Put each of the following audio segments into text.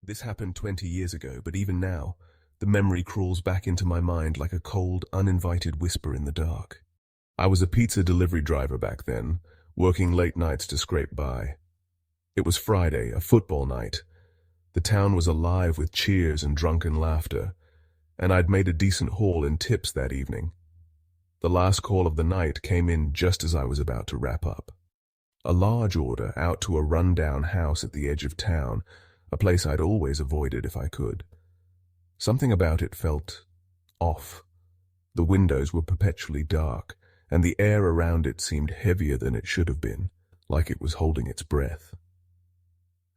This happened 20 years ago, but even now, the memory crawls back into my mind like a cold, uninvited whisper in the dark. I was a pizza delivery driver back then, working late nights to scrape by. It was Friday, a football night. The town was alive with cheers and drunken laughter, and I'd made a decent haul in tips that evening. The last call of the night came in just as I was about to wrap up. A large order out to a run-down house at the edge of town, a place I'd always avoided if I could. Something about it felt off. The windows were perpetually dark, and the air around it seemed heavier than it should have been, like it was holding its breath.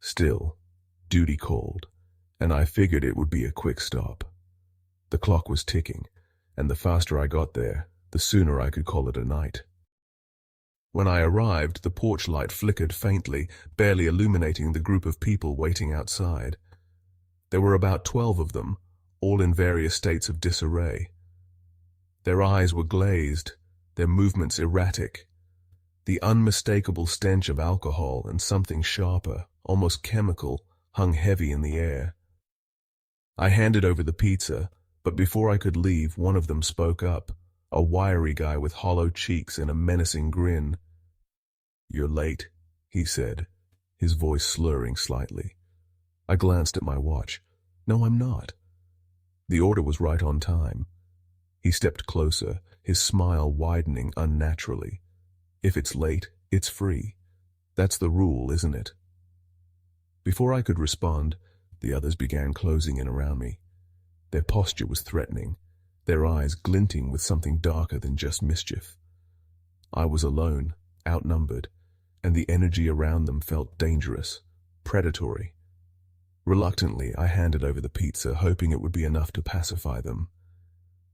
Still, duty called, and I figured it would be a quick stop. The clock was ticking, and the faster I got there, the sooner I could call it a night. When I arrived, the porch light flickered faintly, barely illuminating the group of people waiting outside. There were about 12 of them, all in various states of disarray. Their eyes were glazed, their movements erratic. The unmistakable stench of alcohol and something sharper, almost chemical, hung heavy in the air. I handed over the pizza, but before I could leave, one of them spoke up, a wiry guy with hollow cheeks and a menacing grin. "You're late," he said, his voice slurring slightly. I glanced at my watch. "No, I'm not." The order was right on time. He stepped closer, his smile widening unnaturally. "If it's late, it's free. That's the rule, isn't it?" Before I could respond, the others began closing in around me. Their posture was threatening, their eyes glinting with something darker than just mischief. I was alone, outnumbered, and the energy around them felt dangerous, predatory. Reluctantly, I handed over the pizza, hoping it would be enough to pacify them.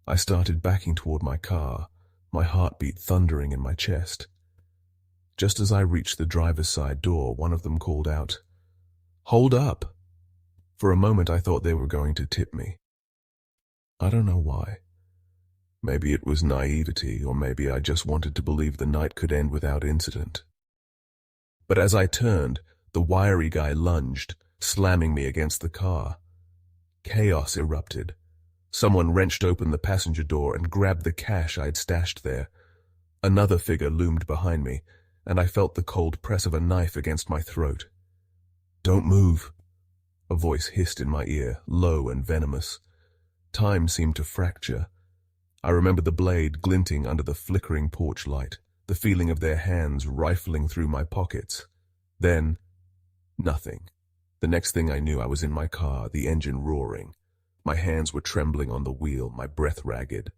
I started backing toward my car, my heartbeat thundering in my chest. Just as I reached the driver's side door, one of them called out, "Hold up!" For a moment I thought they were going to tip me. I don't know why. Maybe it was naivety, or maybe I just wanted to believe the night could end without incident. But as I turned, the wiry guy lunged, slamming me against the car. Chaos erupted. Someone wrenched open the passenger door and grabbed the cash I'd stashed there. Another figure loomed behind me, and I felt the cold press of a knife against my throat. "Don't move," a voice hissed in my ear, low and venomous. Time seemed to fracture. I remember the blade glinting under the flickering porch light, the feeling of their hands rifling through my pockets. Then, nothing. The next thing I knew, I was in my car, the engine roaring. My hands were trembling on the wheel, my breath ragged.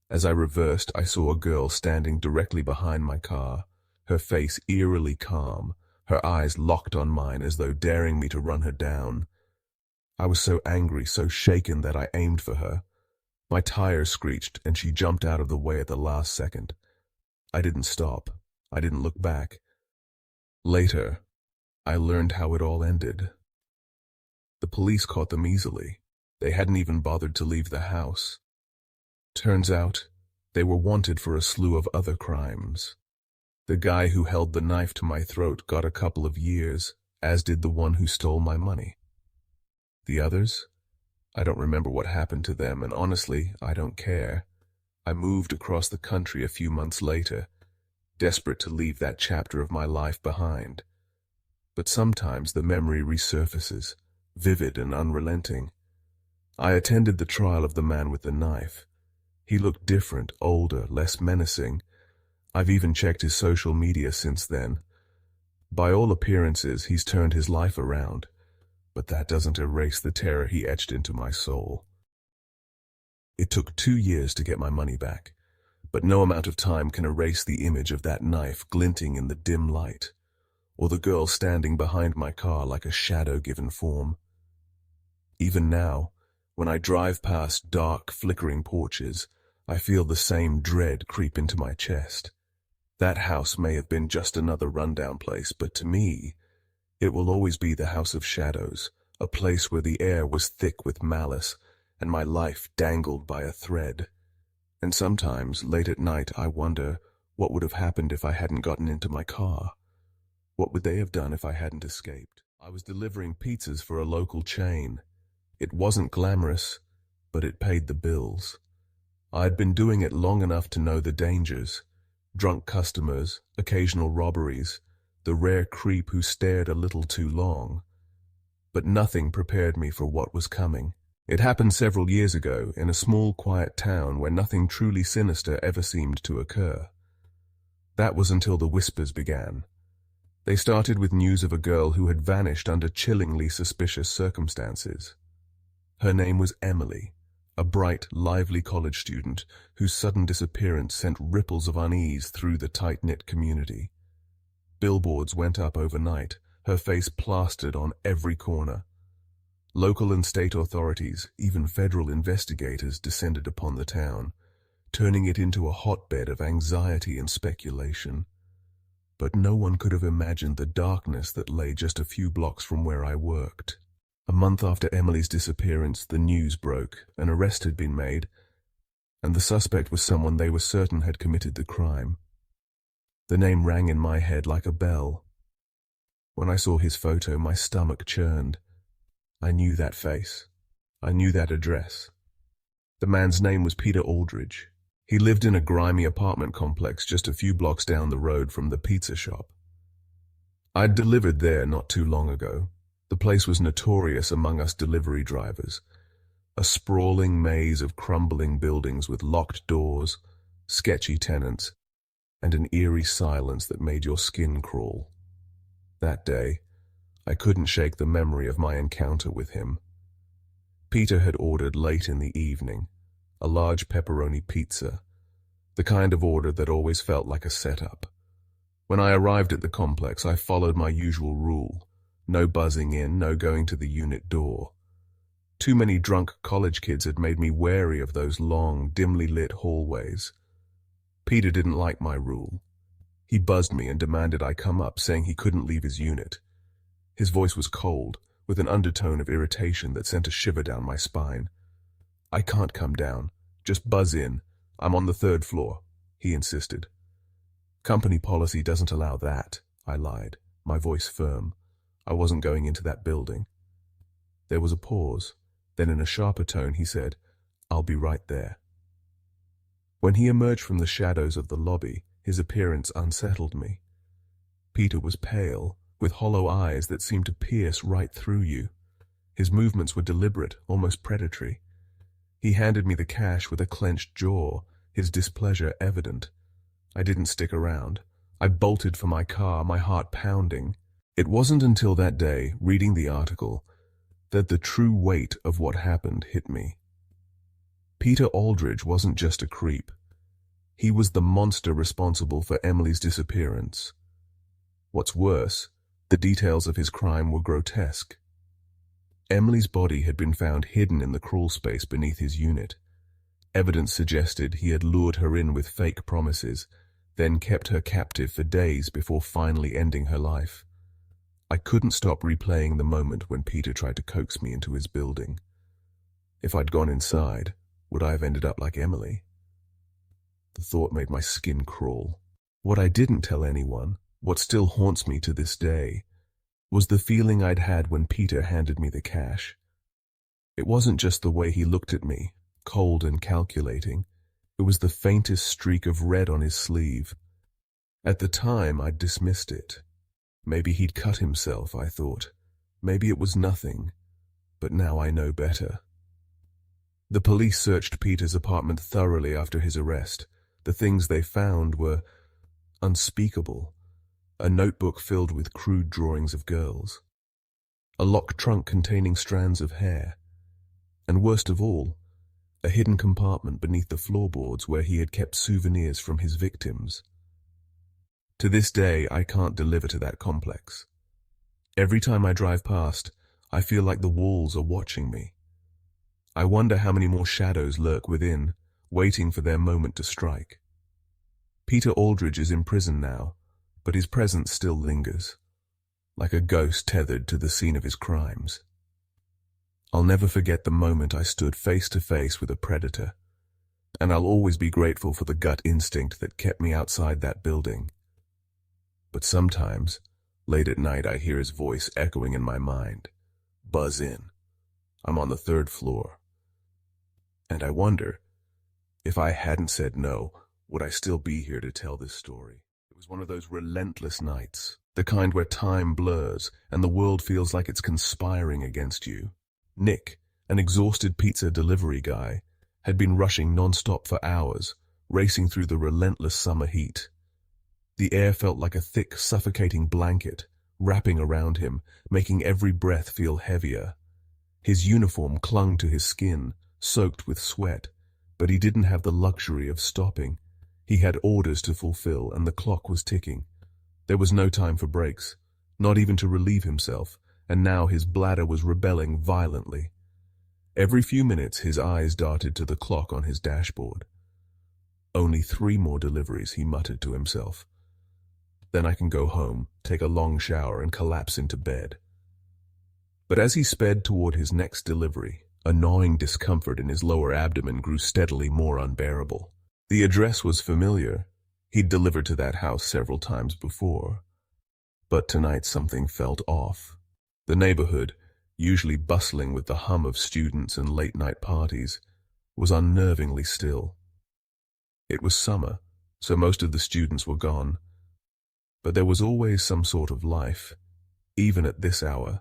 As I reversed, I saw a girl standing directly behind my car, her face eerily calm, her eyes locked on mine as though daring me to run her down. I was so angry, so shaken that I aimed for her. My tires screeched, and she jumped out of the way at the last second. I didn't stop. I didn't look back. Later, I learned how it all ended. The police caught them easily. They hadn't even bothered to leave the house. Turns out, they were wanted for a slew of other crimes. The guy who held the knife to my throat got a couple of years, as did the one who stole my money. The others? I don't remember what happened to them, and honestly, I don't care. I moved across the country a few months later, desperate to leave that chapter of my life behind. But sometimes the memory resurfaces, vivid and unrelenting. I attended the trial of the man with the knife. He looked different, older, less menacing. I've even checked his social media since then. By all appearances, he's turned his life around, but that doesn't erase the terror he etched into my soul. It took 2 years to get my money back, but no amount of time can erase the image of that knife glinting in the dim light, or the girl standing behind my car like a shadow given form. Even now, when I drive past dark, flickering porches, I feel the same dread creep into my chest. That house may have been just another rundown place, but to me, it will always be the House of Shadows, a place where the air was thick with malice and my life dangled by a thread. And sometimes, late at night, I wonder what would have happened if I hadn't gotten into my car. What would they have done if I hadn't escaped? I was delivering pizzas for a local chain. It wasn't glamorous, but it paid the bills. I had been doing it long enough to know the dangers: drunk customers, occasional robberies, the rare creep who stared a little too long. But nothing prepared me for what was coming. It happened several years ago in a small, quiet town where nothing truly sinister ever seemed to occur. That was until the whispers began. They started with news of a girl who had vanished under chillingly suspicious circumstances. Her name was Emily, a bright, lively college student whose sudden disappearance sent ripples of unease through the tight-knit community. Billboards went up overnight, her face plastered on every corner. Local and state authorities, even federal investigators, descended upon the town, turning it into a hotbed of anxiety and speculation. But no one could have imagined the darkness that lay just a few blocks from where I worked. A month after Emily's disappearance, the news broke. An arrest had been made, and the suspect was someone they were certain had committed the crime. The name rang in my head like a bell. When I saw his photo, my stomach churned. I knew that face. I knew that address. The man's name was Peter Aldridge. He lived in a grimy apartment complex just a few blocks down the road from the pizza shop. I'd delivered there not too long ago. The place was notorious among us delivery drivers. A sprawling maze of crumbling buildings with locked doors, sketchy tenants, and an eerie silence that made your skin crawl. That day, I couldn't shake the memory of my encounter with him. Peter had ordered late in the evening a large pepperoni pizza, the kind of order that always felt like a setup. When I arrived at the complex, I followed my usual rule: no buzzing in, no going to the unit door. Too many drunk college kids had made me wary of those long, dimly lit hallways. Peter didn't like my rule. He buzzed me and demanded I come up, saying he couldn't leave his unit. His voice was cold, with an undertone of irritation that sent a shiver down my spine. "I can't come down. Just buzz in. I'm on the 3rd floor," he insisted. "Company policy doesn't allow that," I lied, my voice firm. I wasn't going into that building. There was a pause. Then in a sharper tone he said, "I'll be right there." When he emerged from the shadows of the lobby, his appearance unsettled me. Peter was pale, with hollow eyes that seemed to pierce right through you. His movements were deliberate, almost predatory. He handed me the cash with a clenched jaw, his displeasure evident. I didn't stick around. I bolted for my car, my heart pounding. It wasn't until that day, reading the article, that the true weight of what happened hit me. Peter Aldridge wasn't just a creep. He was the monster responsible for Emily's disappearance. What's worse, the details of his crime were grotesque. Emily's body had been found hidden in the crawl space beneath his unit. Evidence suggested he had lured her in with fake promises, then kept her captive for days before finally ending her life. I couldn't stop replaying the moment when Peter tried to coax me into his building. If I'd gone inside, would I have ended up like Emily? The thought made my skin crawl. What I didn't tell anyone, what still haunts me to this day, was the feeling I'd had when Peter handed me the cash. It wasn't just the way he looked at me, cold and calculating. It was the faintest streak of red on his sleeve. At the time, I'd dismissed it. Maybe he'd cut himself, I thought. Maybe it was nothing. But now I know better. The police searched Peter's apartment thoroughly after his arrest. The things they found were unspeakable. A notebook filled with crude drawings of girls. A locked trunk containing strands of hair. And worst of all, a hidden compartment beneath the floorboards where he had kept souvenirs from his victims. To this day, I can't deliver to that complex. Every time I drive past, I feel like the walls are watching me. I wonder how many more shadows lurk within, waiting for their moment to strike. Peter Aldridge is in prison now, but his presence still lingers, like a ghost tethered to the scene of his crimes. I'll never forget the moment I stood face to face with a predator, and I'll always be grateful for the gut instinct that kept me outside that building. But sometimes, Late at night, I hear his voice echoing in my mind. Buzz in. I'm on the 3rd floor. And I wonder, if I hadn't said no, would I still be here to tell this story? It was one of those relentless nights, the kind where time blurs and the world feels like it's conspiring against you. Nick, an exhausted pizza delivery guy, had been rushing non-stop for hours, racing through the relentless summer heat. The air felt like a thick, suffocating blanket, wrapping around him, making every breath feel heavier. His uniform clung to his skin, soaked with sweat, but he didn't have the luxury of stopping. He had orders to fulfill, and the clock was ticking. There was no time for breaks, not even to relieve himself, and now his bladder was rebelling violently. Every few minutes his eyes darted to the clock on his dashboard. Only 3 more deliveries, he muttered to himself. Then I can go home, take a long shower, and collapse into bed. But as he sped toward his next delivery, a gnawing discomfort in his lower abdomen grew steadily more unbearable. The address was familiar. He'd delivered to that house several times before. But tonight something felt off. The neighborhood, usually bustling with the hum of students and late-night parties, was unnervingly still. It was summer, so most of the students were gone. But there was always some sort of life, even at this hour.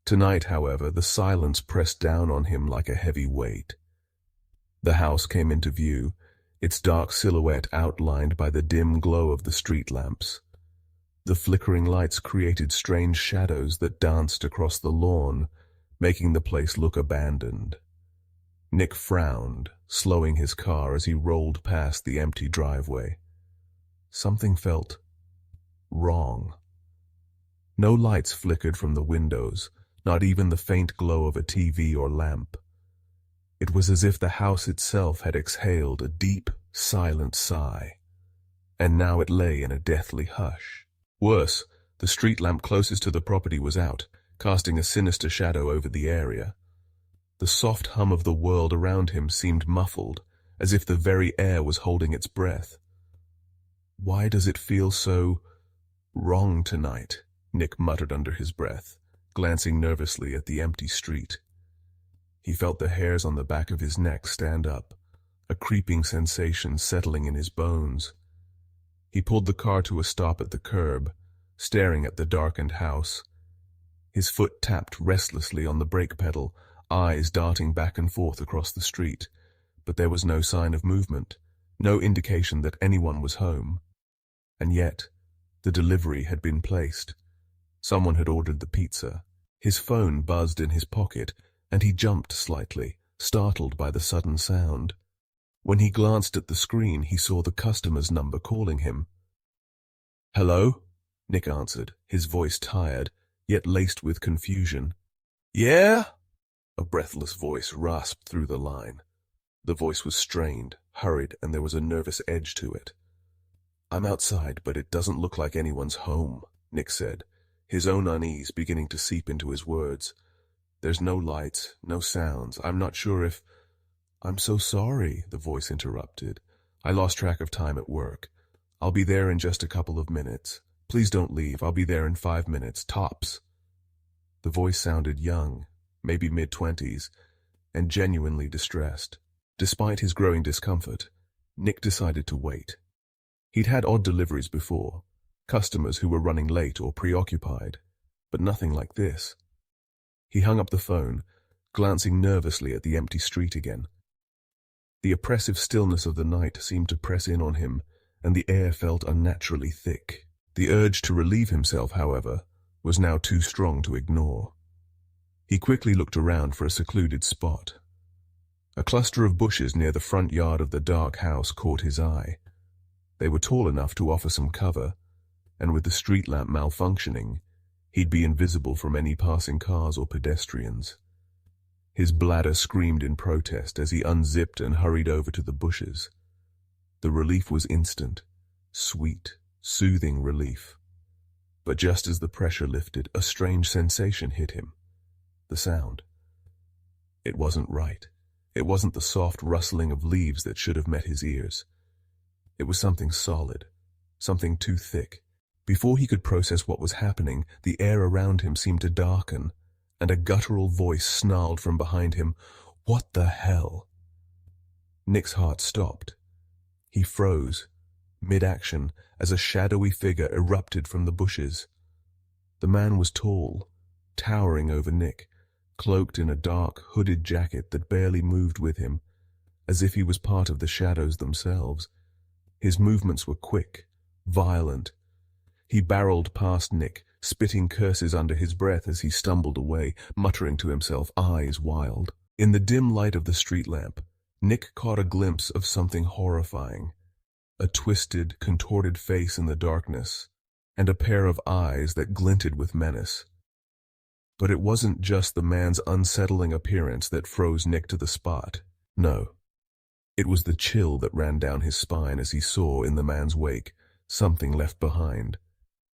Tonight, however, the silence pressed down on him like a heavy weight. The house came into view, its dark silhouette outlined by the dim glow of the street lamps. The flickering lights created strange shadows that danced across the lawn, making the place look abandoned. Nick frowned, slowing his car as he rolled past the empty driveway. Something felt wrong. No lights flickered from the windows, not even the faint glow of a TV or lamp. It was as if the house itself had exhaled a deep, silent sigh, and now it lay in a deathly hush. Worse, the street lamp closest to the property was out, casting a sinister shadow over the area. The soft hum of the world around him seemed muffled, as if the very air was holding its breath. "Why does it feel so wrong tonight?" Nick muttered under his breath, glancing nervously at the empty street. He felt the hairs on the back of his neck stand up, a creeping sensation settling in his bones. He pulled the car to a stop at the curb, staring at the darkened house. His foot tapped restlessly on the brake pedal, eyes darting back and forth across the street, but there was no sign of movement, no indication that anyone was home. And yet, the delivery had been placed. Someone had ordered the pizza. His phone buzzed in his pocket, and he jumped slightly, startled by the sudden sound. When he glanced at the screen, he saw the customer's number calling him. "Hello?" Nick answered, his voice tired, yet laced with confusion. "Yeah?" A breathless voice rasped through the line. The voice was strained, hurried, and there was a nervous edge to it. "I'm outside, but it doesn't look like anyone's home," Nick said, his own unease beginning to seep into his words. "There's no lights, no sounds. I'm not sure if—" "I'm so sorry," the voice interrupted. "I lost track of time at work. I'll be there in just a couple of minutes. Please don't leave. I'll be there in 5 minutes, tops." The voice sounded young, maybe mid-20s, and genuinely distressed. Despite his growing discomfort, Nick decided to wait. He'd had odd deliveries before, customers who were running late or preoccupied, but nothing like this. He hung up the phone, glancing nervously at the empty street again. The oppressive stillness of the night seemed to press in on him, and the air felt unnaturally thick. The urge to relieve himself, however, was now too strong to ignore. He quickly looked around for a secluded spot. A cluster of bushes near the front yard of the dark house caught his eye. They were tall enough to offer some cover, and with the street lamp malfunctioning, he'd be invisible from any passing cars or pedestrians. His bladder screamed in protest as he unzipped and hurried over to the bushes. The relief was instant, sweet, soothing relief. But just as the pressure lifted, a strange sensation hit him. The sound. It wasn't right. It wasn't the soft rustling of leaves that should have met his ears. It was something solid, something too thick, Before he could process what was happening, the air around him seemed to darken, and a guttural voice snarled from behind him, "What the hell?" Nick's heart stopped. He froze, mid-action, as a shadowy figure erupted from the bushes. The man was tall, towering over Nick, cloaked in a dark, hooded jacket that barely moved with him, as if he was part of the shadows themselves. His movements were quick, violent. He barreled past Nick, spitting curses under his breath as he stumbled away, muttering to himself, eyes wild. In the dim light of the street lamp, Nick caught a glimpse of something horrifying. A twisted, contorted face in the darkness, and a pair of eyes that glinted with menace. But it wasn't just the man's unsettling appearance that froze Nick to the spot. No. It was the chill that ran down his spine as he saw in the man's wake something left behind.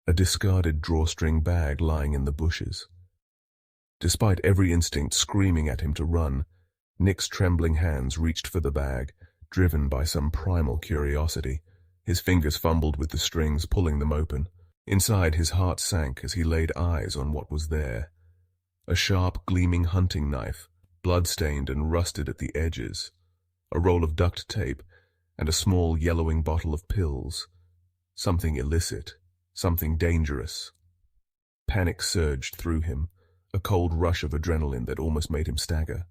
A discarded drawstring bag lying in the bushes. Despite every instinct screaming at him to run, Nick's trembling hands reached for the bag, driven by some primal curiosity. His fingers fumbled with the strings, pulling them open. Inside, his heart sank as he laid eyes on what was there. A sharp, gleaming hunting knife, blood-stained and rusted at the edges. A roll of duct tape, and a small yellowing bottle of pills. Something illicit. Something dangerous. Panic surged through him, a cold rush of adrenaline that almost made him stagger.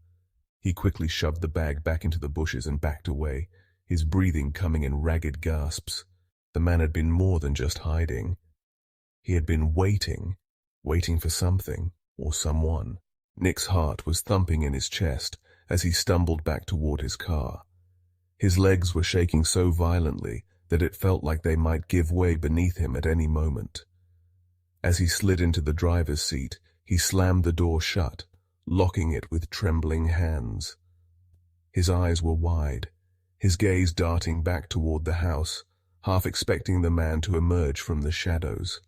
He quickly shoved the bag back into the bushes and backed away, his breathing coming in ragged gasps. The man had been more than just hiding. He had been waiting for something or someone. Nick's heart was thumping in his chest as he stumbled back toward his car. His legs were shaking so violently that it felt like they might give way beneath him at any moment. As he slid into the driver's seat, he slammed the door shut, locking it with trembling hands. His eyes were wide, his gaze darting back toward the house, half expecting the man to emerge from the shadows.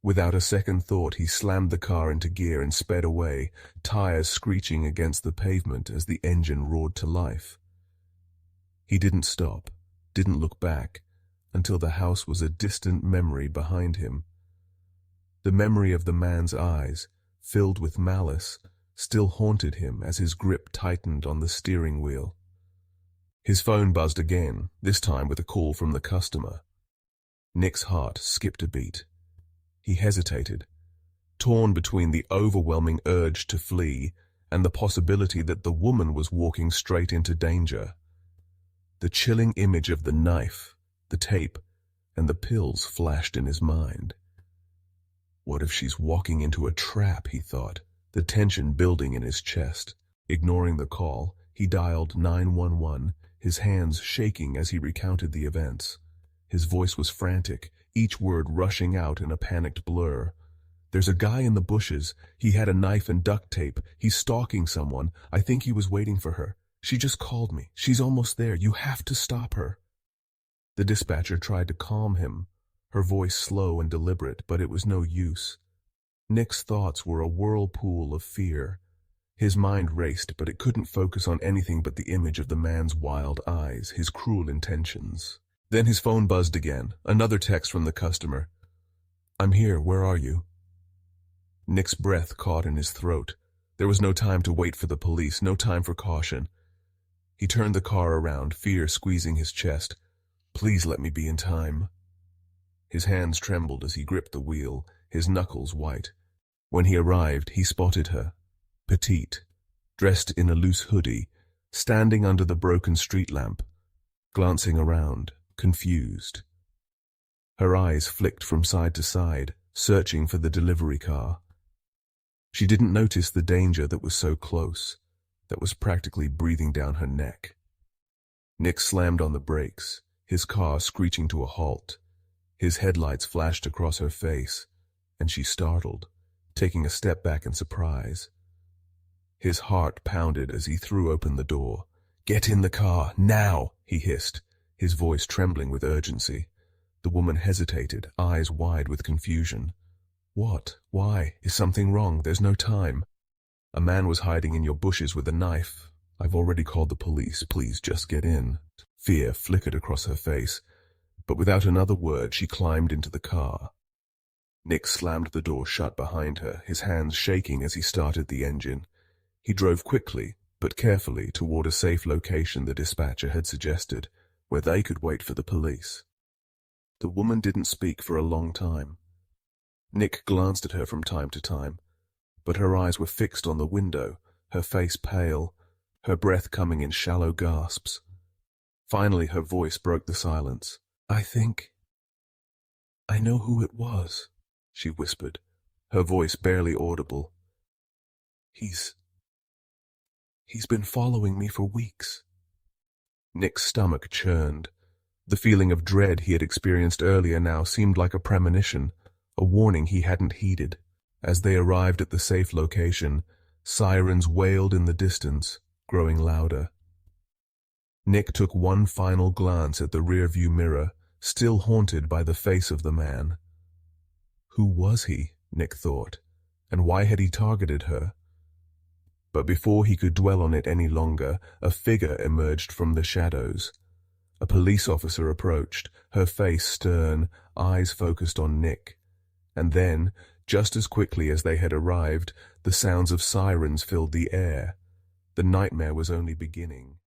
Without a second thought, he slammed the car into gear and sped away, tires screeching against the pavement as the engine roared to life. He didn't stop. Didn't look back, until the house was a distant memory behind him. The memory of the man's eyes, filled with malice, still haunted him as his grip tightened on the steering wheel. His phone buzzed again, this time with a call from the customer. Nick's heart skipped a beat. He hesitated, torn between the overwhelming urge to flee and the possibility that the woman was walking straight into danger. The chilling image of the knife, the tape, and the pills flashed in his mind. What if she's walking into a trap, he thought, the tension building in his chest. Ignoring the call, he dialed 911, his hands shaking as he recounted the events. His voice was frantic, each word rushing out in a panicked blur. "There's a guy in the bushes. He had a knife and duct tape. He's stalking someone. I think he was waiting for her. She just called me. She's almost there. You have to stop her." The dispatcher tried to calm him, her voice slow and deliberate, but it was no use. Nick's thoughts were a whirlpool of fear. His mind raced, but it couldn't focus on anything but the image of the man's wild eyes, his cruel intentions. Then his phone buzzed again, another text from the customer. "I'm here, where are you?" Nick's breath caught in his throat. There was no time to wait for the police, no time for caution. He turned the car around, fear squeezing his chest. "Please let me be in time." His hands trembled as he gripped the wheel, his knuckles white. When he arrived, he spotted her, petite, dressed in a loose hoodie, standing under the broken street lamp, glancing around, confused. Her eyes flicked from side to side, searching for the delivery car. She didn't notice the danger that was so close, that was practically breathing down her neck. Nick slammed on the brakes, his car screeching to a halt. His headlights flashed across her face, and she startled, taking a step back in surprise. His heart pounded as he threw open the door. "Get in the car, now!" he hissed, his voice trembling with urgency. The woman hesitated, eyes wide with confusion. "What? Why? Is something wrong? There's no time." "A man was hiding in your bushes with a knife. I've already called the police. Please just get in." Fear flickered across her face, but without another word she climbed into the car. Nick slammed the door shut behind her, his hands shaking as he started the engine. He drove quickly, but carefully, toward a safe location the dispatcher had suggested, where they could wait for the police. The woman didn't speak for a long time. Nick glanced at her from time to time, but her eyes were fixed on the window, her face pale, her breath coming in shallow gasps. Finally, her voice broke the silence. I know who it was," she whispered, her voice barely audible. He's been following me for weeks." Nick's stomach churned. The feeling of dread he had experienced earlier now seemed like a premonition, a warning he hadn't heeded. As they arrived at the safe location, sirens wailed in the distance, growing louder. Nick took one final glance at the rearview mirror, still haunted by the face of the man. Who was he, Nick thought, and why had he targeted her? But before he could dwell on it any longer, a figure emerged from the shadows. A police officer approached, her face stern, eyes focused on Nick. And then, just as quickly as they had arrived, the sounds of sirens filled the air. The nightmare was only beginning.